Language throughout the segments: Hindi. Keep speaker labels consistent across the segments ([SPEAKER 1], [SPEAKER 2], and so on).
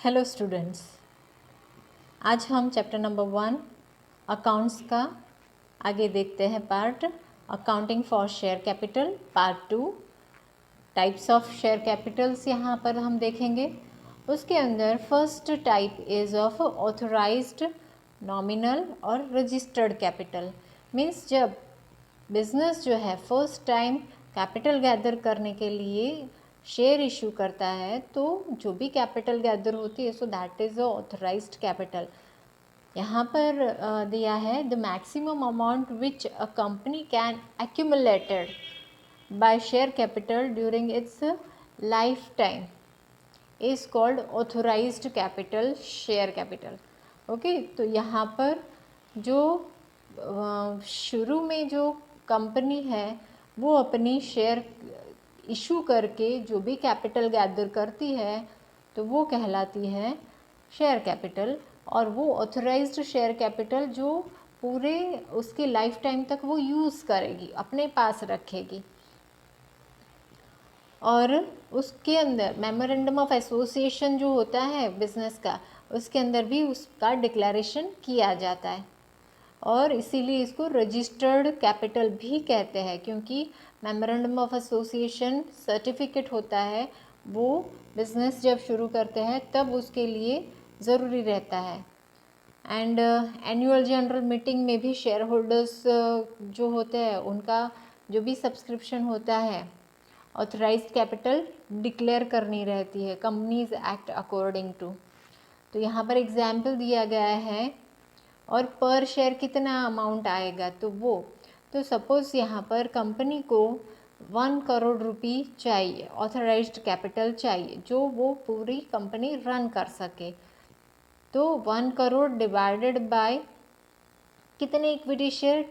[SPEAKER 1] हेलो स्टूडेंट्स, आज हम चैप्टर नंबर 1 अकाउंट्स का आगे देखते हैं part accounting for share capital part 2 types of share Capitals यहाँ पर हम देखेंगे। उसके अंदर first type is of authorised nominal और रजिस्टर्ड कैपिटल। मीन्स जब बिजनेस जो है फर्स्ट टाइम कैपिटल गैदर करने के लिए शेयर इशू करता है तो जो भी कैपिटल गैदर होती है so that is authorised capital. यहाँ पर दिया है the maximum amount which a company can accumulated by share capital during its life time is called authorised capital share capital. Okay, तो यहाँ पर जो शुरू में जो कंपनी है वो अपनी शेयर इशू करके जो भी कैपिटल गैदर करती है तो वो कहलाती है शेयर कैपिटल, और वो ऑथराइज्ड शेयर कैपिटल जो पूरे उसके लाइफ टाइम तक वो यूज़ करेगी, अपने पास रखेगी। और उसके अंदर मेमोरेंडम ऑफ एसोसिएशन जो होता है बिजनेस का, उसके अंदर भी उसका डिक्लेरेशन किया जाता है और इसीलिए इसको रजिस्टर्ड कैपिटल भी कहते हैं, क्योंकि मेमोरेंडम ऑफ एसोसिएशन सर्टिफिकेट होता है वो बिज़नेस जब शुरू करते हैं तब उसके लिए ज़रूरी रहता है। एंड एनुअल जनरल मीटिंग में भी शेयर होल्डर्स जो होते हैं उनका जो भी सब्सक्रिप्शन होता है ऑथराइज्ड कैपिटल डिक्लेयर करनी रहती है कंपनीज एक्ट अकॉर्डिंग टू। तो यहाँ पर एग्जाम्पल दिया गया है और पर शेयर कितना अमाउंट आएगा तो वो, तो सपोज़ यहाँ पर कंपनी को 1 करोड़ रुपी चाहिए, ऑथराइज्ड कैपिटल चाहिए जो वो पूरी कंपनी रन कर सके। तो 1 करोड़ डिवाइडेड बाय कितने equity share,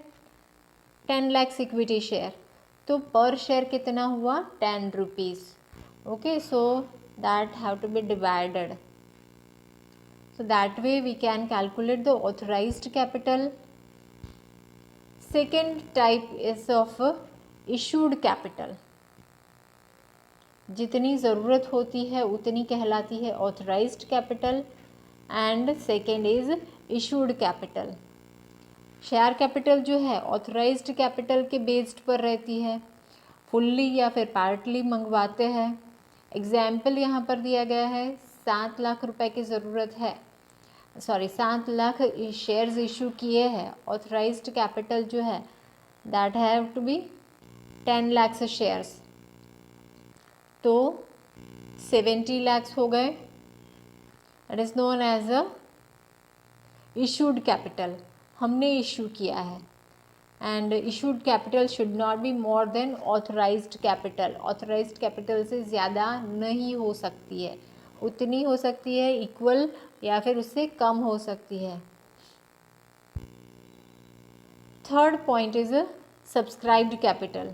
[SPEAKER 1] 10 lakh equity share, तो पर शेयर कितना हुआ 10 rupees. Okay, so that have to be divided. So that way we can calculate the authorized capital. Second type is of issued capital. जितनी ज़रूरत होती है उतनी कहलाती है authorized capital. And second is issued capital. Share capital जो है authorized capital के बेस्ड पर रहती है, फुल्ली या फिर पार्टली मंगवाते हैं। एग्जाम्पल यहाँ पर दिया गया है 7 लाख रुपए की ज़रूरत है, 7 लाख शेयर्स इशू किए हैं, ऑथराइज्ड कैपिटल जो है that have to be 10 lakh shares, तो 70 लाख हो गए। It is known as a issued capital, हमने इशू किया है। And issued capital should not be more than authorised capital, authorised capital से ज़्यादा नहीं हो सकती है, उतनी हो सकती है इक्वल या फिर उससे कम हो सकती है। Third point is subscribed capital,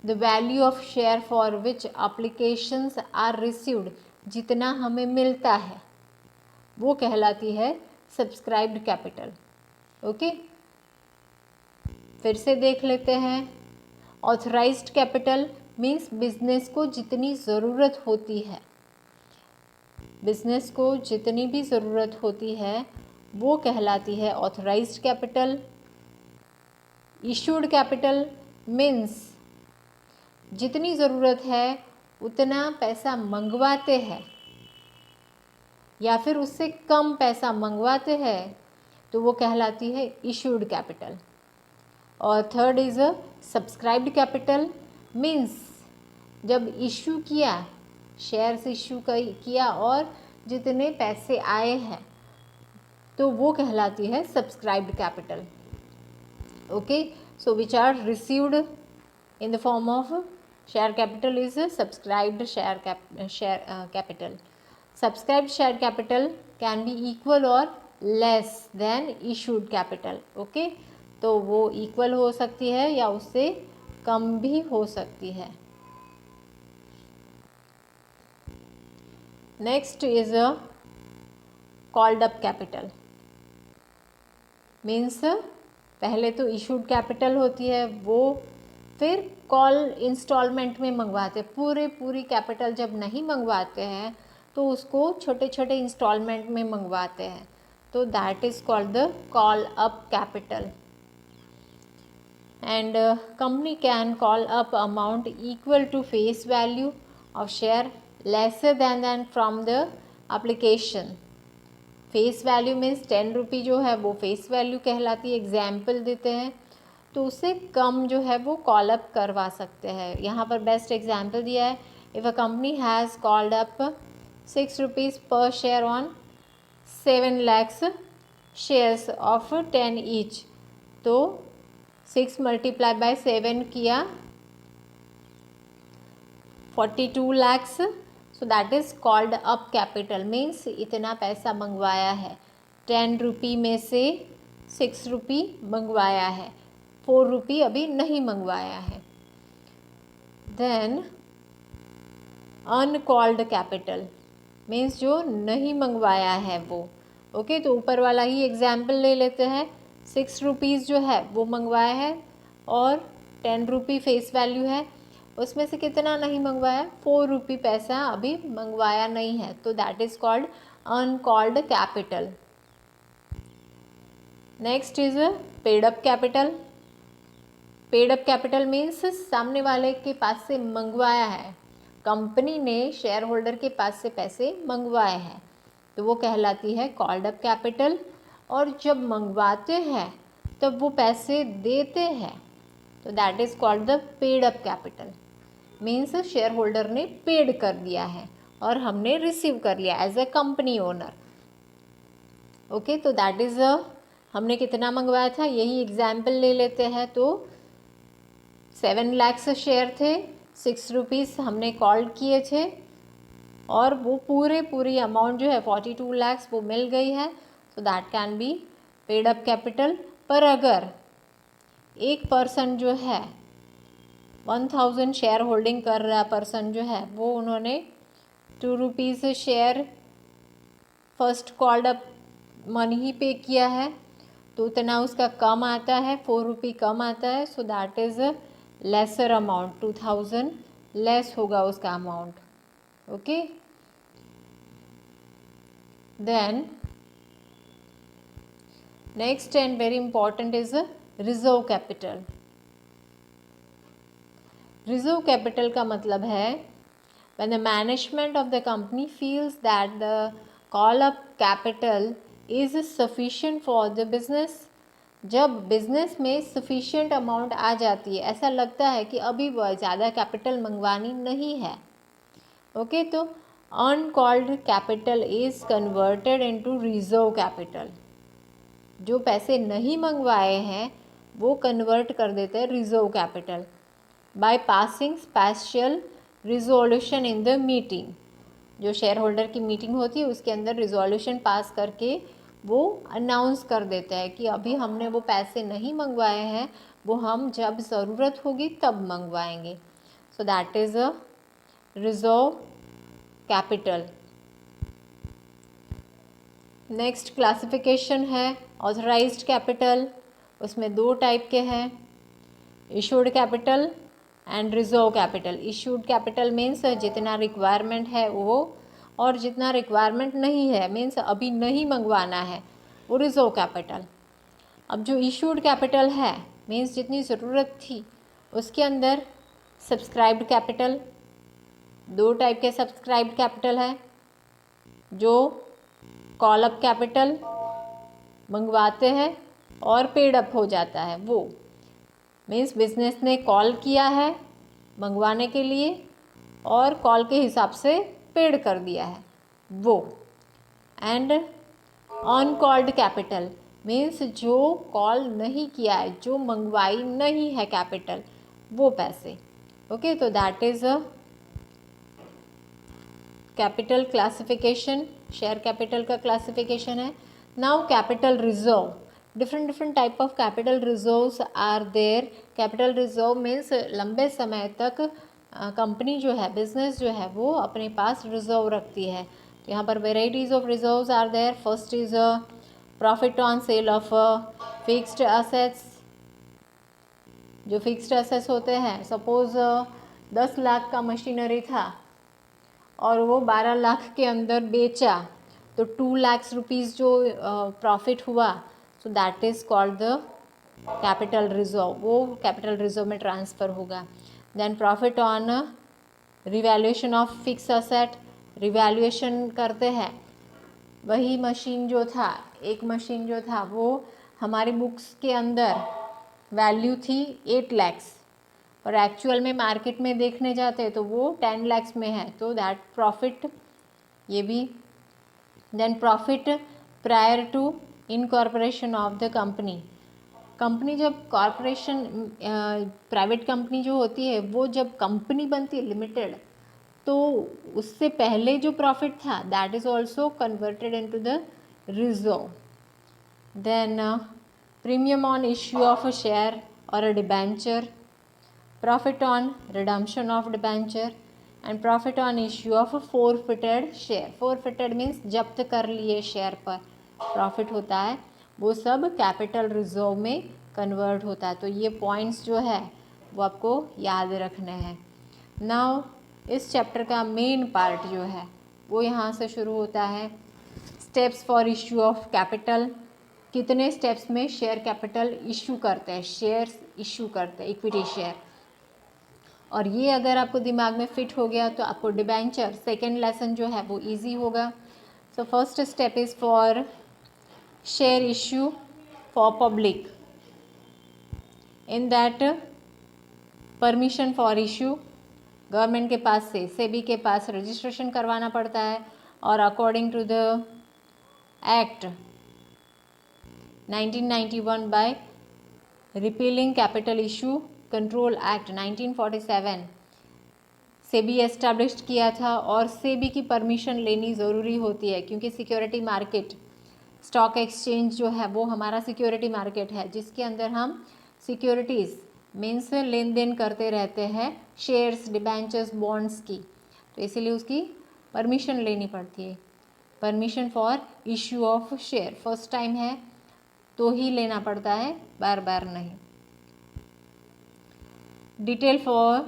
[SPEAKER 1] the value of share for which applications are received, जितना हमें मिलता है वो कहलाती है सब्सक्राइब्ड कैपिटल। ओके, फिर से देख लेते हैं। ऑथराइज्ड कैपिटल मीन्स बिजनेस को जितनी ज़रूरत होती है, बिजनेस को जितनी भी ज़रूरत होती है वो कहलाती है authorised capital. Issued capital means जितनी ज़रूरत है उतना पैसा मंगवाते हैं या फिर उससे कम पैसा मंगवाते हैं तो वो कहलाती है इशूड कैपिटल। और third is a subscribed capital, means जब इशू किया, शेयर्स इशू किया और जितने पैसे आए हैं तो वो कहलाती है subscribed capital. Okay, so which are received in the form of share capital is subscribed share capital. Subscribed share capital can be equal और less than issued capital. Okay, तो वो इक्वल हो सकती है या उससे कम भी हो सकती है। Next is a called up capital, means पहले तो इशूड कैपिटल होती है वो फिर कॉल इंस्टॉलमेंट में मंगवाते, पूरी कैपिटल जब नहीं मंगवाते हैं तो उसको छोटे छोटे इंस्टॉलमेंट में मंगवाते हैं, तो that is called the call up capital. And company can call up amount equal to face value of share lesser than from the application. Face value means 10 रुपी जो है वो फेस वैल्यू कहलाती है. एग्जाम्पल देते हैं तो उससे कम जो है वो कॉल अप करवा सकते हैं. यहाँ पर बेस्ट एग्जाम्पल दिया है. If a company has called up 6 rupees per share on 7 lakhs shares of 10 each, तो 6 मल्टीप्लाई बाय 7 किया 42 lakhs. So that is called up capital. Means इतना पैसा मंगवाया है. 10 रुपी में से 6 रुपी मंगवाया है, 4 रुपी अभी नहीं मंगवाया है. देन अनकॉल्ड कैपिटल मीन्स जो नहीं मंगवाया है वो. ओके, तो ऊपर वाला ही एग्जाम्पल ले लेते हैं. 6 रुपीज़ जो है वो मंगवाया है और 10 रुपी फेस वैल्यू है. उसमें से कितना नहीं मंगवाया? 4 रुपी पैसा अभी मंगवाया नहीं है, तो that is called uncalled capital. Next is paid up capital. Paid up capital means सामने वाले के पास से मंगवाया है. कंपनी ने शेयर होल्डर के पास से पैसे मंगवाए हैं, तो वो कहलाती है कॉल्ड अप कैपिटल. और जब मंगवाते हैं तब वो पैसे देते हैं, तो that is called the paid up capital. Means share holder ने पेड कर दिया है और हमने रिसीव कर लिया as a company owner. Okay, तो दैट इज़ हमने कितना मंगवाया था यही एग्जाम्पल ले लेते हैं. तो 7 lakhs शेयर थे, 6 रुपीज़ हमने कॉल किए थे और वो पूरी अमाउंट जो है 42 lakhs वो मिल गई है. So that can be paid up capital. पर अगर एक पर्सन जो है 1000 शेयर होल्डिंग कर रहा पर्सन जो है वो उन्होंने 2 rupees share first called up money ही पे किया है, तो उतना उसका कम आता है, 4 रुपी कम आता है. So that is lesser amount, 2000 less होगा उसका amount. Okay, then next and very important is reserve capital. Reserve capital का मतलब है when the management of the company feels that the call up capital is sufficient for the business. जब बिजनेस में सफिशिएंट अमाउंट आ जाती है, ऐसा लगता है कि अभी वह ज़्यादा कैपिटल मंगवानी नहीं है. ओके, तो uncalled capital is converted into reserve capital. जो पैसे नहीं मंगवाए हैं वो कन्वर्ट कर देते हैं reserve capital by passing special resolution in the meeting. जो शेयर होल्डर की मीटिंग होती है उसके अंदर रिजोल्यूशन पास करके वो अनाउंस कर देता है कि अभी हमने वो पैसे नहीं मंगवाए हैं, वो हम जब ज़रूरत होगी तब मंगवाएंगे. So that is a reserve capital. Next classification है ऑथराइज्ड कैपिटल. उसमें 2 टाइप के हैं, issued capital and reserve capital. Issued capital means जितना रिक्वायरमेंट है वो, और जितना रिक्वायरमेंट नहीं है मीन्स अभी नहीं मंगवाना है, वो रिजर्व कैपिटल. अब जो इशूड कैपिटल है मीन्स जितनी ज़रूरत थी, उसके अंदर सब्सक्राइब्ड कैपिटल. 2 टाइप के सब्सक्राइब्ड कैपिटल है. जो कॉल अप कैपिटल मंगवाते हैं और पेड अप हो जाता है, वो मीन्स बिजनेस ने कॉल किया है मंगवाने के लिए और कॉल के हिसाब से पेड कर दिया है वो. एंड अनकॉल्ड कैपिटल मीन्स जो कॉल नहीं किया है, जो मंगवाई नहीं है कैपिटल, वो पैसे. ओके, तो that is a capital classification. Share capital का क्लासिफिकेशन है. Now capital reserve. Different type of capital reserves are there. Capital reserve means लंबे समय तक कंपनी जो है, बिजनेस जो है, वो अपने पास रिजर्व रखती है. तो यहाँ पर varieties of reserves are there. First is profit on sale of fixed assets. जो फिक्स्ड असेट्स होते हैं, सपोज 10 लाख का मशीनरी था और वो 12 लाख के अंदर बेचा तो 2 लाख रुपीज़ जो प्रॉफिट हुआ, so that is called the capital reserve, वो कैपिटल रिजर्व में ट्रांसफ़र होगा। Then profit on revaluation of fix asset, revaluation करते हैं, वही मशीन जो था, एक मशीन जो था वो हमारी बुक्स के अंदर वैल्यू थी 8 लैक्स और एक्चुअल में मार्केट में देखने जाते हैं तो वो 10 लैक्स में है, तो दैट प्रॉफिट, ये भी। Then profit prior to incorporation of the company, company जब कॉरपोरेशन, प्राइवेट कंपनी जो होती है वो जब कंपनी बनती है लिमिटेड, तो उससे पहले जो प्रॉफिट था that is also converted into the reserve. Then premium on issue of a share और a debenture, profit on redemption of debenture and profit on issue of forfeited share. Forfeited means जब्त कर लिए शेयर पर प्रॉफिट होता है, वो सब कैपिटल रिजर्व में कन्वर्ट होता है। तो ये पॉइंट्स जो है वो आपको याद रखने हैं। नाउ इस चैप्टर का मेन पार्ट जो है वो यहाँ से शुरू होता है। Steps for issue of capital, कितने स्टेप्स में शेयर कैपिटल इशू करते हैं, शेयर्स इशू करते हैं, इक्विटी शेयर। और ये अगर आपको दिमाग में फिट हो गया तो आपको डिबेंचर सेकेंड लेसन जो है वो इजी होगा। So first step is for share issue for public, in that permission for issue government के पास से, सेबी के पास रजिस्ट्रेशन करवाना पड़ता है और according to the act 1991 by repealing capital issue control act 1947 SEBI established किया था। और सेबी की परमिशन लेनी ज़रूरी होती है क्योंकि सिक्योरिटी मार्केट, स्टॉक एक्सचेंज जो है वो हमारा सिक्योरिटी मार्केट है जिसके अंदर हम सिक्योरिटीज़ मीन्स लेन देन करते रहते हैं, शेयर्स, डिबेंचर्स, बॉन्ड्स की, तो इसीलिए उसकी परमिशन लेनी पड़ती है। Permission for issue of share first time है तो ही लेना पड़ता है, बार बार नहीं। Detail for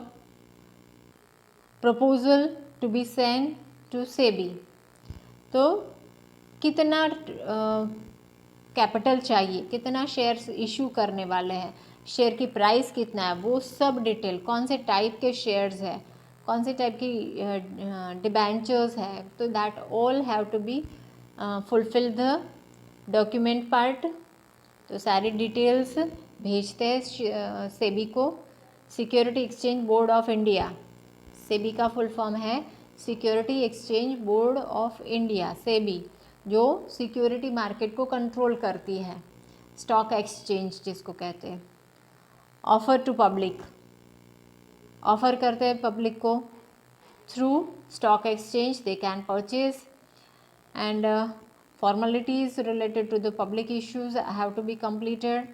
[SPEAKER 1] proposal to be send to SEBI, तो कितना कैपिटल चाहिए, कितना शेयर्स इशू करने वाले हैं, शेयर की प्राइस कितना है, वो सब डिटेल, कौन से टाइप के शेयर्स है, कौन से टाइप की डिबेंचर्स है, तो that all have to be fulfil the document part. तो सारी डिटेल्स भेजते हैं सेबी को। Security exchange board of India, SEBI का फुल फॉर्म है security exchange board of India, SEBI, जो सिक्योरिटी मार्केट को कंट्रोल करती है, स्टॉक एक्सचेंज जिसको कहते हैं। ऑफर टू पब्लिक, ऑफर करते हैं पब्लिक को through stock exchange they can purchase and formalities related to the public issues have to be completed।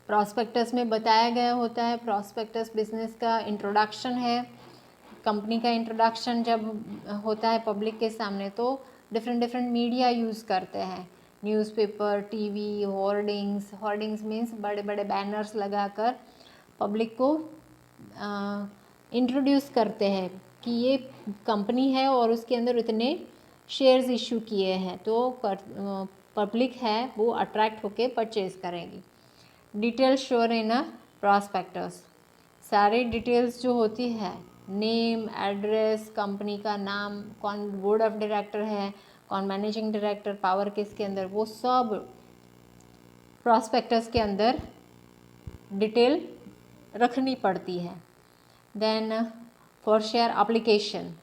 [SPEAKER 1] Prospectus में बताया गया होता है, प्रॉस्पेक्टस बिजनेस का इंट्रोडक्शन है, कंपनी का इंट्रोडक्शन जब होता है पब्लिक के सामने तो डिफरेंट मीडिया यूज़ करते हैं, newspaper, TV, hoardings, hoardings means बड़े बड़े बैनर्स लगाकर पब्लिक को इंट्रोड्यूस करते हैं कि ये कंपनी है और उसके अंदर इतने शेयर्स इशू किए हैं, तो पब्लिक है वो अट्रैक्ट होके परचेज करेगी। Detail sure in a prospectus, सारे डिटेल्स जो होती है, नेम, एड्रेस, कंपनी का नाम, कौन बोर्ड ऑफ डायरेक्टर है, कौन मैनेजिंग डायरेक्टर, पावर किसके अंदर, वो सब प्रॉस्पेक्टस के अंदर डिटेल रखनी पड़ती है। Then for share application,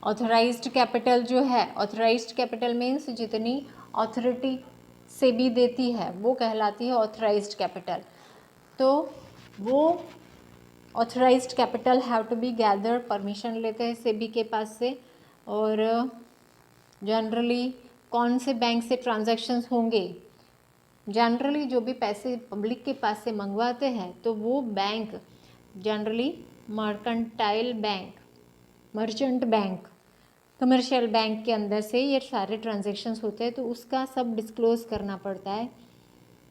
[SPEAKER 1] authorised capital जो है, ऑथराइज्ड कैपिटल मीन्स जितनी ऑथोरिटी सेबी देती है वो कहलाती है ऑथराइज्ड कैपिटल। तो वो authorised capital have to be gather, permission लेते हैं सेबी के पास से। और जनरली कौन से बैंक से ट्रांजैक्शंस होंगे, जनरली जो भी पैसे पब्लिक के पास से मंगवाते हैं तो वो bank generally mercantile bank, merchant bank, commercial bank के अंदर से ये सारे ट्रांजैक्शंस होते हैं, तो उसका सब डिस्क्लोज़ करना पड़ता है,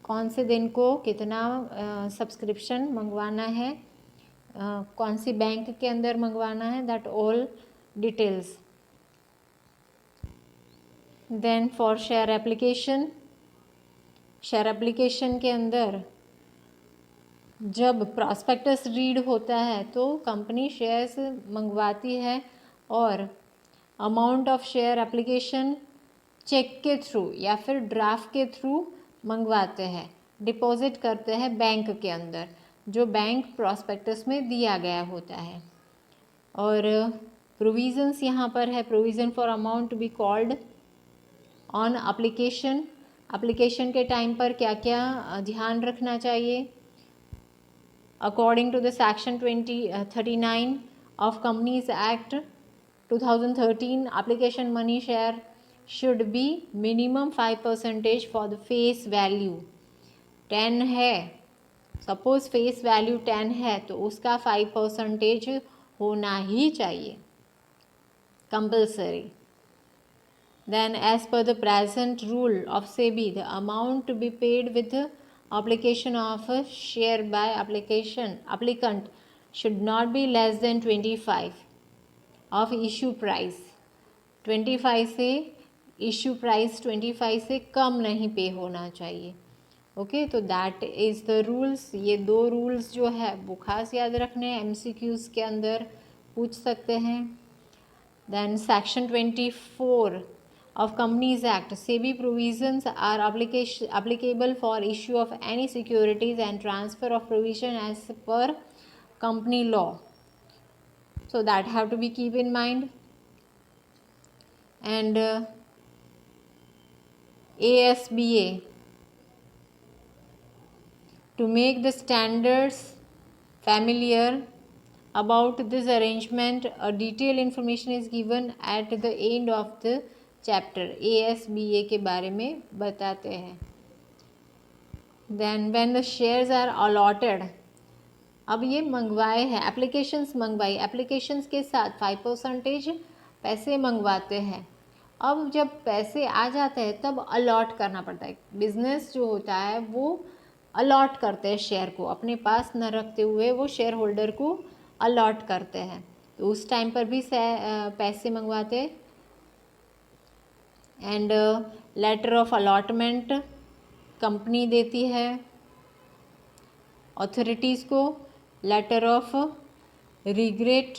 [SPEAKER 1] कौन से दिन को कितना सब्सक्रिप्शन मंगवाना है, कौन सी बैंक के अंदर मंगवाना है, that all details. Then for share application, share application के अंदर जब प्रॉस्पेक्टस रीड होता है तो कंपनी शेयर्स मंगवाती है और amount of share application cheque के थ्रू या फिर ड्राफ्ट के थ्रू मंगवाते हैं, डिपॉजिट करते हैं बैंक के अंदर, जो बैंक प्रॉस्पेक्टस में दिया गया होता है। और प्रोविजंस यहाँ पर है, provision for amount to be called on application. Application के टाइम पर क्या क्या ध्यान रखना चाहिए। According to the section 39 of companies act 2013, application money share should be minimum 5% for the face value 10 है। सपोज फेस वैल्यू 10 है तो उसका 5% होना ही चाहिए, compulsory. Then as per the present rule of SEBI, the amount to be paid with the application of a share by applicant should not be less than 25 of issue price। 25 से इशू प्राइस 25 से कम नहीं पे होना चाहिए। ओके, तो दैट इज़ द रूल्स। ये दो रूल्स जो है वो खास याद रखने हैं, MCQs के अंदर पूछ सकते हैं। Then section 24 of Companies Act, SEBI provisions are applicable for issue of any securities and transfer of provision as per company law. So that have to be keep in mind. And ASBA, to make the standards familiar about this arrangement, a detailed information is given at the end of the chapter. ASBA के बारे में बताते हैं। Then when the shares are allotted, अब ये मंगवाए हैं, एप्लीकेशंस मंगवाई, एप्लीकेशंस के साथ 5% पैसे मंगवाते हैं। अब जब पैसे आ जाते हैं तब अलॉट करना पड़ता है। बिजनेस जो होता है वो अलॉट करते हैं शेयर को, अपने पास न रखते हुए वो शेयर होल्डर को अलॉट करते हैं, तो उस टाइम पर भी पैसे मंगवाते हैं। And letter of allotment company देती है अथॉरिटीज़ को। Letter of regret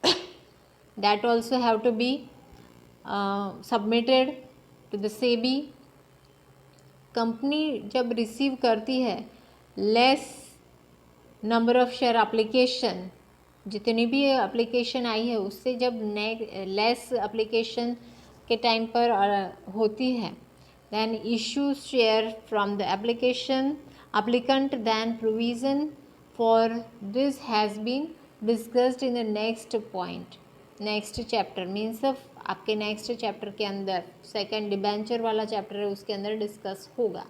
[SPEAKER 1] that also have to be submitted to the SEBI. Company जब रिसीव करती है less number of share application, जितनी भी एप्लीकेशन आई है उससे जब लेस एप्लीकेशन के टाइम पर होती है, then issue share from the applicant, then provision for this has been discussed in the next point, next chapter means आपके नेक्स्ट चैप्टर के अंदर सेकंड डिबेंचर वाला चैप्टर है उसके अंदर डिस्कस होगा।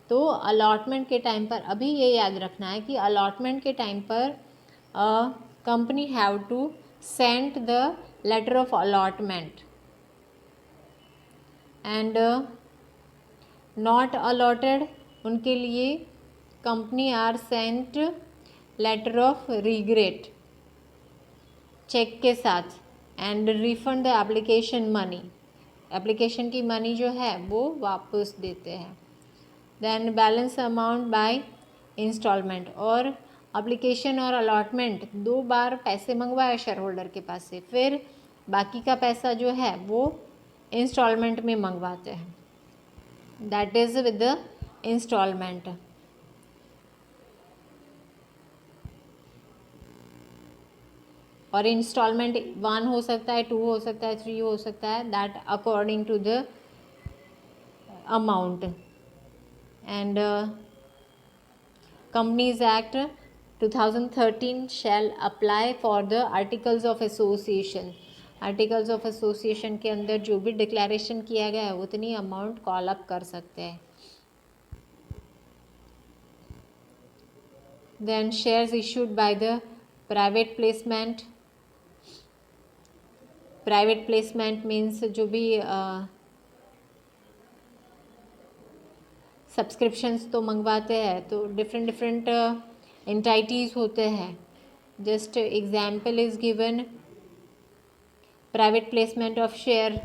[SPEAKER 1] तो अलॉटमेंट के टाइम पर अभी ये याद रखना है कि अलॉटमेंट के टाइम पर company have to send the letter of allotment and not allotted, उनके लिए company are sent letter of regret cheque के साथ and refund the application money, application की मनी जो है वो वापस देते हैं। देन बैलेंस अमाउंट बाय इंस्टॉलमेंट, और एप्लीकेशन और अलॉटमेंट 2 बार पैसे मंगवाए शेयर होल्डर के पास से, फिर बाकी का पैसा जो है वो इंस्टॉलमेंट में मंगवाते हैं, that is with the instalment. और इंस्टॉलमेंट 1 हो सकता है, 2 हो सकता है, 3 हो सकता है, that according to the amount. And companies act 2013 shall apply for the articles of association. Articles of association के अंदर जो भी डिक्लेरेशन किया गया है उतनी अमाउंट कॉल अप कर सकते हैं। Then shares issued by the private placement. Private placement means जो भी सब्सक्रिप्शंस तो मंगवाते हैं, तो डिफरेंट एंटाइटीज़ होते हैं। Just example is given, private placement of share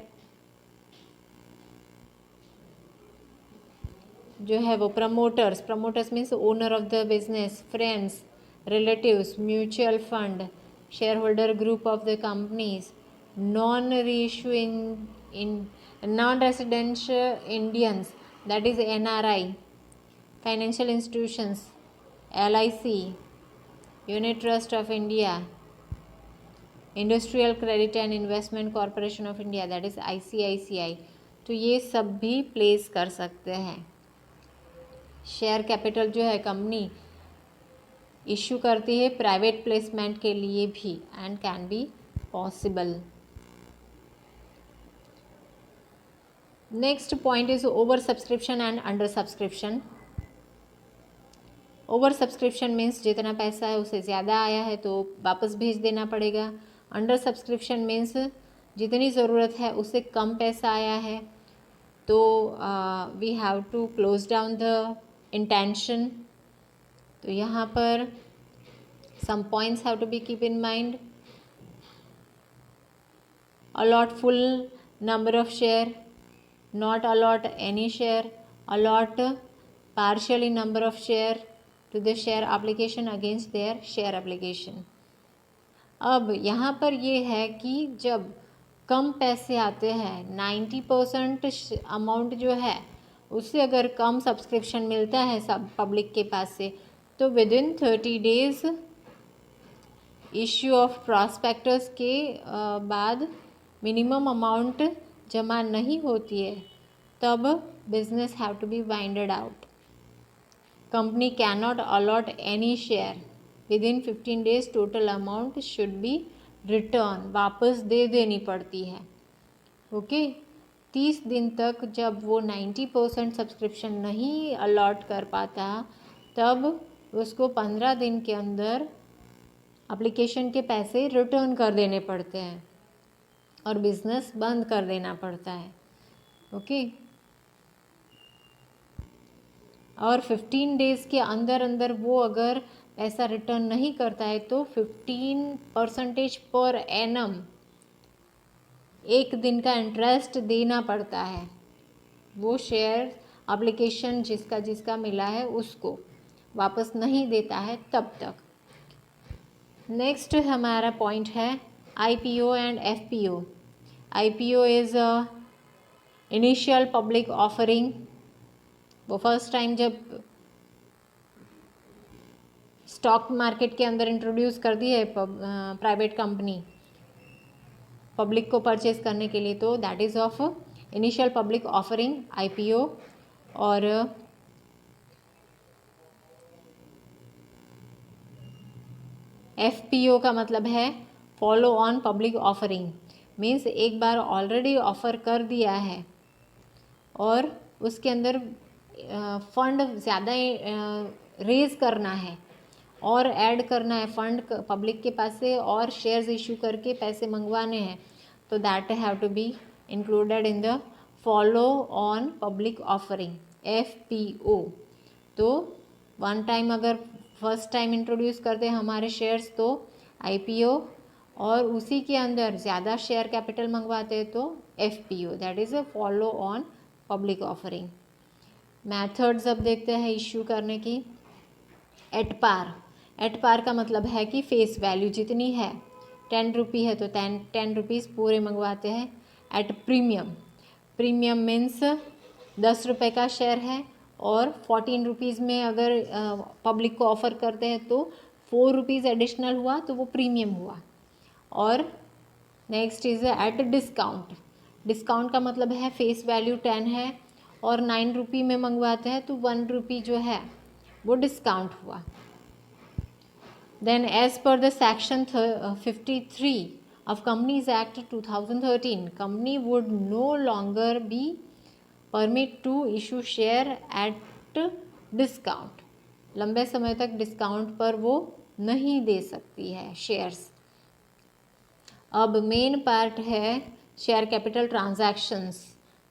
[SPEAKER 1] जो है वो promoters means owner of the business, friends, relatives, mutual fund, share holder group of the companies, non reissuing in non residential Indians that is NRI, financial institutions, LIC, unit trust of India, industrial credit and investment corporation of India that is ICICI। तो ये सब भी प्लेस कर सकते हैं। शेयर कैपिटल जो है कंपनी इश्यू करती है प्राइवेट प्लेसमेंट के लिए भी and can be possible. Next point is over subscription and under subscription. Over subscription means जितना पैसा है उससे ज़्यादा आया है तो वापस भेज देना पड़ेगा। अंडर सब्सक्रिप्शन मीन्स जितनी ज़रूरत है उससे कम पैसा आया है तो we have to close down the intention. तो यहाँ पर some points have to be keep in mind. Allot full number of share, not allot any share, allot partially number of share to the share application against their share application। अब यहाँ पर ये है कि जब कम पैसे आते हैं 90% अमाउंट जो है उससे अगर कम सब्सक्रिप्शन मिलता है सब पब्लिक के पास से तो within 30 days issue of prospectus के बाद मिनिमम अमाउंट जमा नहीं होती है तब business have to be winded out. Company can not allot any share within 15 days, total amount should be return, वापस दे देनी पड़ती है। ओके 30 दिन तक जब वो 90% सब्सक्रिप्शन नहीं अलॉट कर पाता तब उसको 15 दिन के अंदर एप्लीकेशन के पैसे रिटर्न कर देने पड़ते हैं और बिजनेस बंद कर देना पड़ता है। ओके और 15 डेज़ के अंदर अंदर वो अगर पैसा रिटर्न नहीं करता है तो 15% पर एनम एक दिन का इंटरेस्ट देना पड़ता है वो शेयर एप्लीकेशन जिसका जिसका मिला है उसको वापस नहीं देता है तब तक। नेक्स्ट हमारा पॉइंट है IPO and FPO। IPO is initial public offering. वो फर्स्ट टाइम जब स्टॉक मार्केट के अंदर इंट्रोड्यूस कर दी है प्राइवेट कंपनी पब्लिक को परचेज करने के लिए तो that is of initial public offering IPO। और FPO का मतलब है follow on public offering, means एक बार ऑलरेडी ऑफ़र कर दिया है और उसके अंदर फंड ज़्यादा रेज़ करना है और ऐड करना है फंड पब्लिक के पास से और शेयर्स इशू करके पैसे मंगवाने हैं तो that have to be included in the follow on public offering FPO। तो वन टाइम अगर फर्स्ट टाइम इंट्रोड्यूस करते हैं हमारे शेयर्स तो IPO और उसी के अंदर ज़्यादा शेयर कैपिटल मंगवाते हैं तो FPO that is a follow on public offering. Methods अब देखते हैं इशू करने की। एट पार का मतलब है कि फेस वैल्यू जितनी है 10 रुपी है तो 10 रुपीज़ पूरे मंगवाते हैं। एट प्रीमियम मीन्स 10 रुपये का शेयर है और 14 रुपीज़ में अगर पब्लिक को ऑफ़र करते हैं तो 4 रुपीज़ एडिशनल हुआ तो वो प्रीमियम हुआ। और नेक्स्ट इज़ एट डिस्काउंट का मतलब है फेस वैल्यू 10 है और 9 रुपी में मंगवाते हैं तो 1 रुपी जो है वो डिस्काउंट हुआ। Then as per the section 53 of companies act 2013 company would no longer be permit to issue share at discount. लंबे समय तक डिस्काउंट पर वो नहीं दे सकती है शेयर्स। अब मेन पार्ट है शेयर कैपिटल ट्रांजैक्शंस।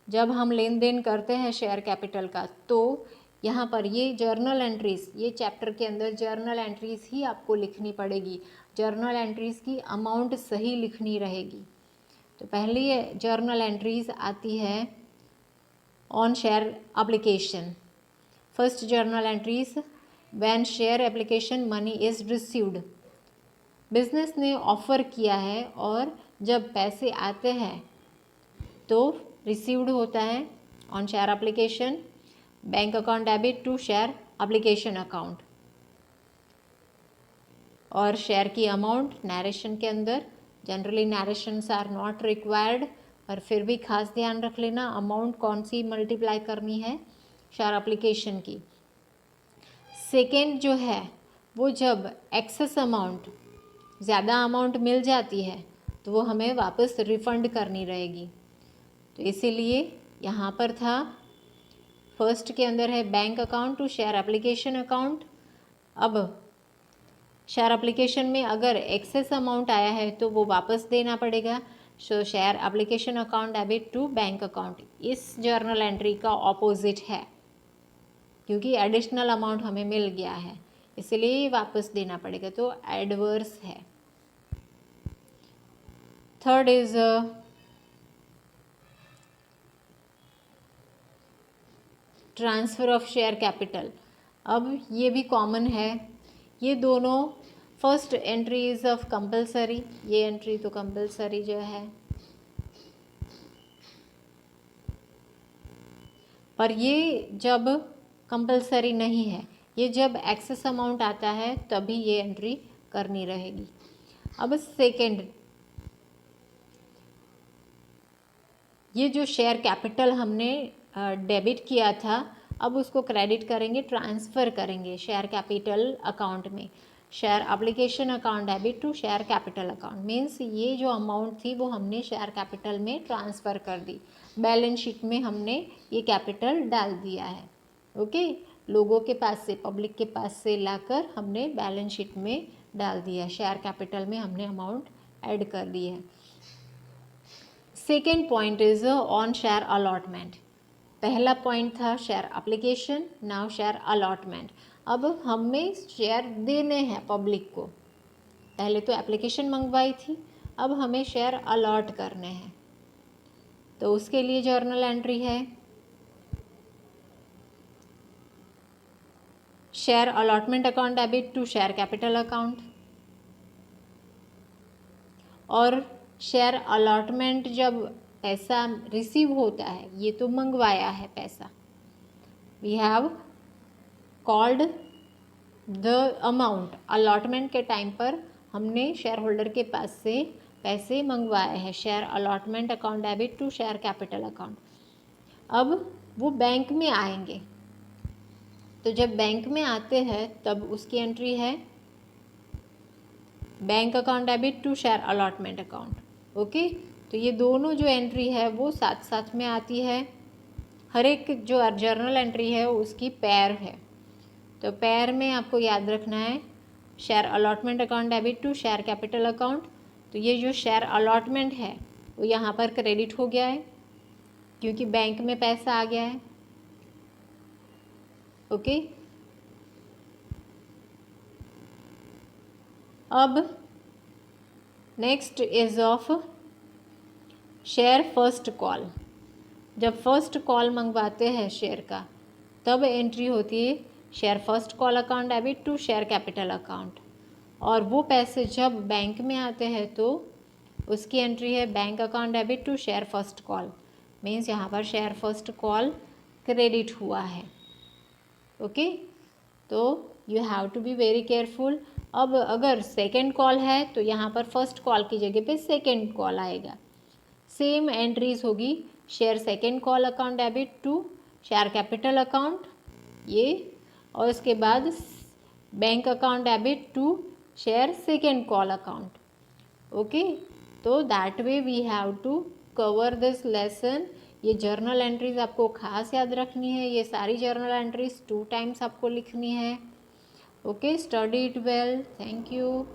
[SPEAKER 1] जब हम लेन देन करते हैं शेयर कैपिटल का तो यहाँ पर ये जर्नल एंट्रीज, ये चैप्टर के अंदर जर्नल एंट्रीज ही आपको लिखनी पड़ेगी। जर्नल एंट्रीज की अमाउंट सही लिखनी रहेगी। तो पहली जर्नल एंट्रीज आती है on share application. First journal entries when share application money is received. Business ने ऑफ़र किया है और जब पैसे आते हैं तो रिसीव्ड होता है on share application. Bank account debit to share application account. और शेयर की अमाउंट नैरेशन के अंदर, generally narrations are not required, पर फिर भी खास ध्यान रख लेना अमाउंट कौन सी मल्टीप्लाई करनी है, शेयर एप्लीकेशन की। सेकेंड जो है वो जब एक्सेस अमाउंट, ज़्यादा अमाउंट मिल जाती है तो वो हमें वापस रिफ़ंड करनी रहेगी। तो इसीलिए यहाँ पर था, फर्स्ट के अंदर है bank account to share application account. अब शेयर एप्लीकेशन में अगर एक्सेस अमाउंट आया है तो वो वापस देना पड़ेगा। So share application account debit to bank account इस जर्नल एंट्री का ऑपोजिट है, क्योंकि एडिशनल अमाउंट हमें मिल गया है इसलिए वापस देना पड़ेगा, तो एडवर्स है। Third is transfer of share capital. अब ये भी कॉमन है, ये दोनों first entry is of compulsory, ये एंट्री तो कंपलसरी जो है, पर ये जब कंपलसरी नहीं है, ये जब एक्सेस अमाउंट आता है तभी ये एंट्री करनी रहेगी। अब सेकेंड, ये जो शेयर कैपिटल हमने डेबिट किया था अब उसको क्रेडिट करेंगे, ट्रांसफ़र करेंगे शेयर कैपिटल अकाउंट में। Share application account debit to share capital account means ये जो अमाउंट थी वो हमने शेयर कैपिटल में ट्रांसफ़र कर दी, बैलेंस शीट में हमने ये कैपिटल डाल दिया है। ओके, लोगों के पास से, पब्लिक के पास से लाकर हमने बैलेंस शीट में डाल दिया, शेयर कैपिटल में हमने अमाउंट ऐड कर दी है। Second point is on share allotment. पहला पॉइंट था share application, now share allotment. अब हमें शेयर देने हैं पब्लिक को, पहले तो एप्लीकेशन मंगवाई थी, अब हमें शेयर अलॉट करने हैं, तो उसके लिए जर्नल एंट्री है share allotment account debit to share capital account. और शेयर अलॉटमेंट जब पैसा रिसीव होता है, ये तो मंगवाया है पैसा, we have called the amount, allotment के टाइम पर हमने शेयर होल्डर के पास से पैसे मंगवाए हैं, share allotment account debit to share capital account. अब वो बैंक में आएंगे, तो जब बैंक में आते हैं तब उसकी एंट्री है bank account debit to share allotment account. Okay, तो ये दोनों जो एंट्री है वो साथ साथ में आती है, हर एक जो जर्नल एंट्री है उसकी पैर है, तो पैर में आपको याद रखना है share allotment account debit to share capital account. तो ये जो शेयर अलॉटमेंट है वो यहाँ पर क्रेडिट हो गया है क्योंकि बैंक में पैसा आ गया है। ओके, अब next is of share first call. जब फर्स्ट कॉल मंगवाते हैं शेयर का तब एंट्री होती है share first call account debit to share capital account, और वो पैसे जब बैंक में आते हैं तो उसकी एंट्री है bank account debit to share first call, means यहाँ पर शेयर फर्स्ट कॉल क्रेडिट हुआ है। ओके, तो you have to be very careful. अब अगर सेकेंड कॉल है तो यहाँ पर फर्स्ट कॉल की जगह पे सेकेंड कॉल आएगा, सेम एंट्रीज होगी share second call account debit to share capital account ये, और उसके बाद bank account debit to share second call account. Okay, तो that way we have to cover this lesson. ये जर्नल एंट्रीज आपको खास याद रखनी है, ये सारी जर्नल एंट्रीज 2 टाइम्स आपको लिखनी है। Okay, study it well, thank you.